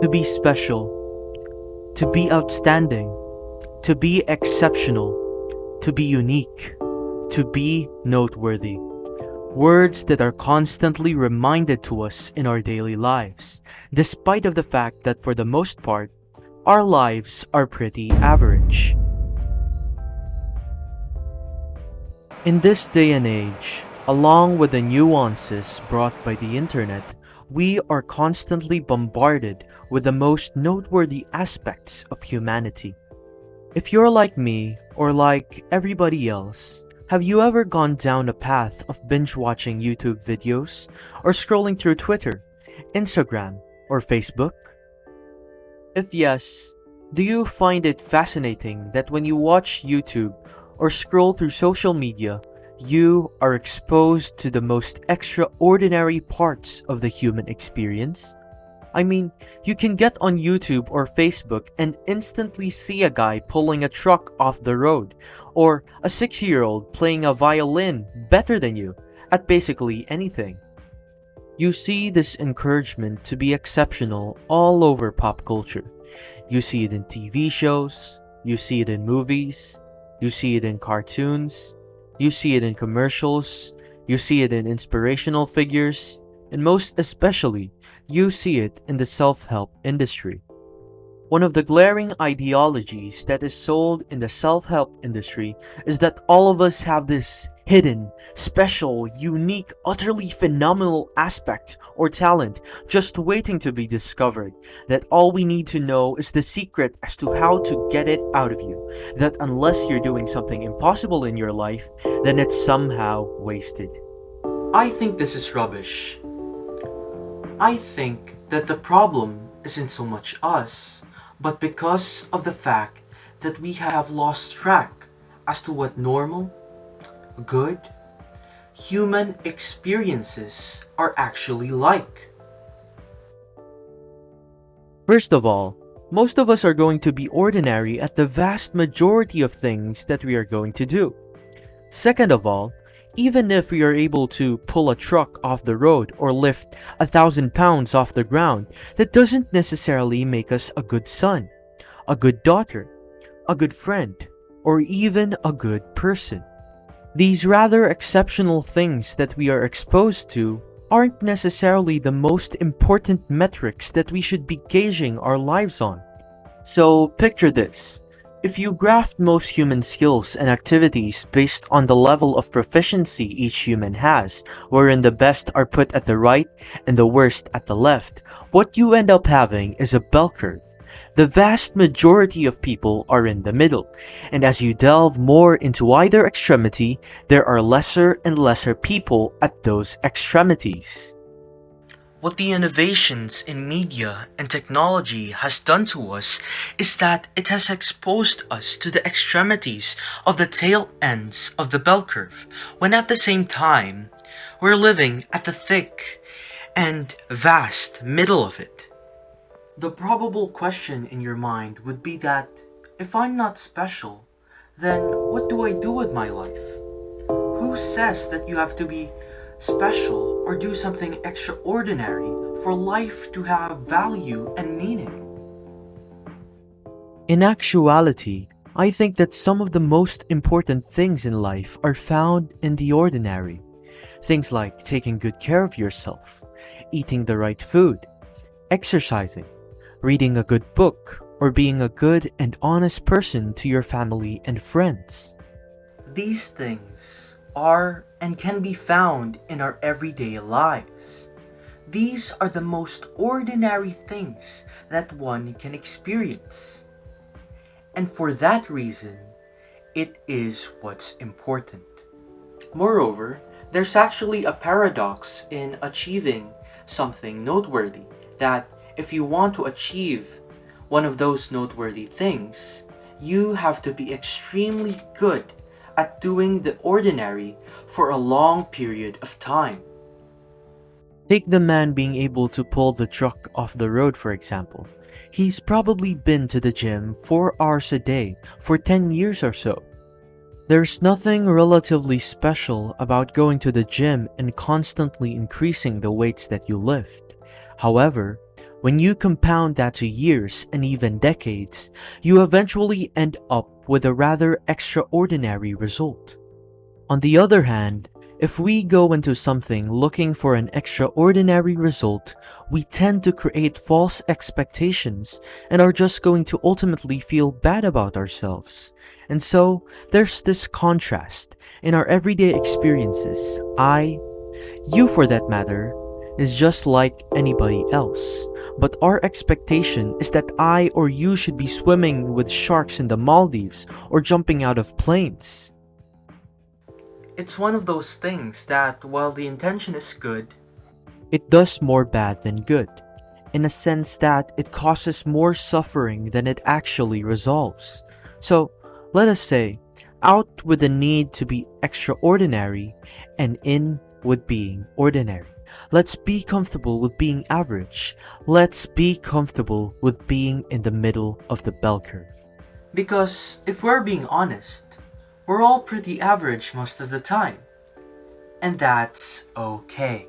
To be special, to be outstanding, to be exceptional, to be unique, to be noteworthy. Words that are constantly reminded to us in our daily lives, despite of the fact that for the most part, our lives are pretty average. In this day and age, along with the nuances brought by the internet, we are constantly bombarded with the most noteworthy aspects of humanity. If you're like me, or like everybody else, have you ever gone down a path of binge watching YouTube videos, or scrolling through Twitter, Instagram, or Facebook? If yes, do you find it fascinating that when you watch YouTube or scroll through social media, you are exposed to the most extraordinary parts of the human experience? I mean, you can get on YouTube or Facebook and instantly see a guy pulling a truck off the road, or a 6-year-old playing a violin better than you at basically anything. You see this encouragement to be exceptional all over pop culture. You see it in TV shows, you see it in movies, you see it in cartoons, you see it in commercials, you see it in inspirational figures, and most especially, you see it in the self-help industry. One of the glaring ideologies that is sold in the self-help industry is that all of us have this hidden, special, unique, utterly phenomenal aspect or talent just waiting to be discovered, that all we need to know is the secret as to how to get it out of you, that unless you're doing something impossible in your life, then it's somehow wasted. I think this is rubbish. I think that the problem isn't so much us, but because of the fact that we have lost track as to what normal, good, human experiences are actually like. First of all, most of us are going to be ordinary at the vast majority of things that we are going to do. Second of all, even if we are able to pull a truck off the road or lift 1,000 pounds off the ground, that doesn't necessarily make us a good son, a good daughter, a good friend, or even a good person. These rather exceptional things that we are exposed to aren't necessarily the most important metrics that we should be gauging our lives on. So picture this. If you graphed most human skills and activities based on the level of proficiency each human has, wherein the best are put at the right and the worst at the left, what you end up having is a bell curve. The vast majority of people are in the middle, and as you delve more into either extremity, there are lesser and lesser people at those extremities. What the innovations in media and technology has done to us is that it has exposed us to the extremities of the tail ends of the bell curve, when at the same time, we're living at the thick and vast middle of it. The probable question in your mind would be that, if I'm not special, then what do I do with my life? Who says that you have to be special or do something extraordinary for life to have value and meaning? In actuality, I think that some of the most important things in life are found in the ordinary. Things like taking good care of yourself, eating the right food, exercising, reading a good book, or being a good and honest person to your family and friends. These things are and can be found in our everyday lives. These are the most ordinary things that one can experience. And for that reason, it is what's important. Moreover, there's actually a paradox in achieving something noteworthy, that if you want to achieve one of those noteworthy things, you have to be extremely good at doing the ordinary for a long period of time. Take the man being able to pull the truck off the road, for example. He's probably been to the gym 4 hours a day for 10 years or so. There's nothing relatively special about going to the gym and constantly increasing the weights that you lift. However, When you compound that to years and even decades, you eventually end up with a rather extraordinary result. On the other hand, if we go into something looking for an extraordinary result, we tend to create false expectations and are just going to ultimately feel bad about ourselves. And so, there's this contrast. In our everyday experiences, you for that matter, is just like anybody else. But our expectation is that I or you should be swimming with sharks in the Maldives or jumping out of planes. It's one of those things that, while the intention is good, it does more bad than good, in a sense that it causes more suffering than it actually resolves. So, let us say, out with the need to be extraordinary and in with being ordinary. Let's be comfortable with being average. Let's be comfortable with being in the middle of the bell curve. Because if we're being honest, we're all pretty average most of the time. And that's okay.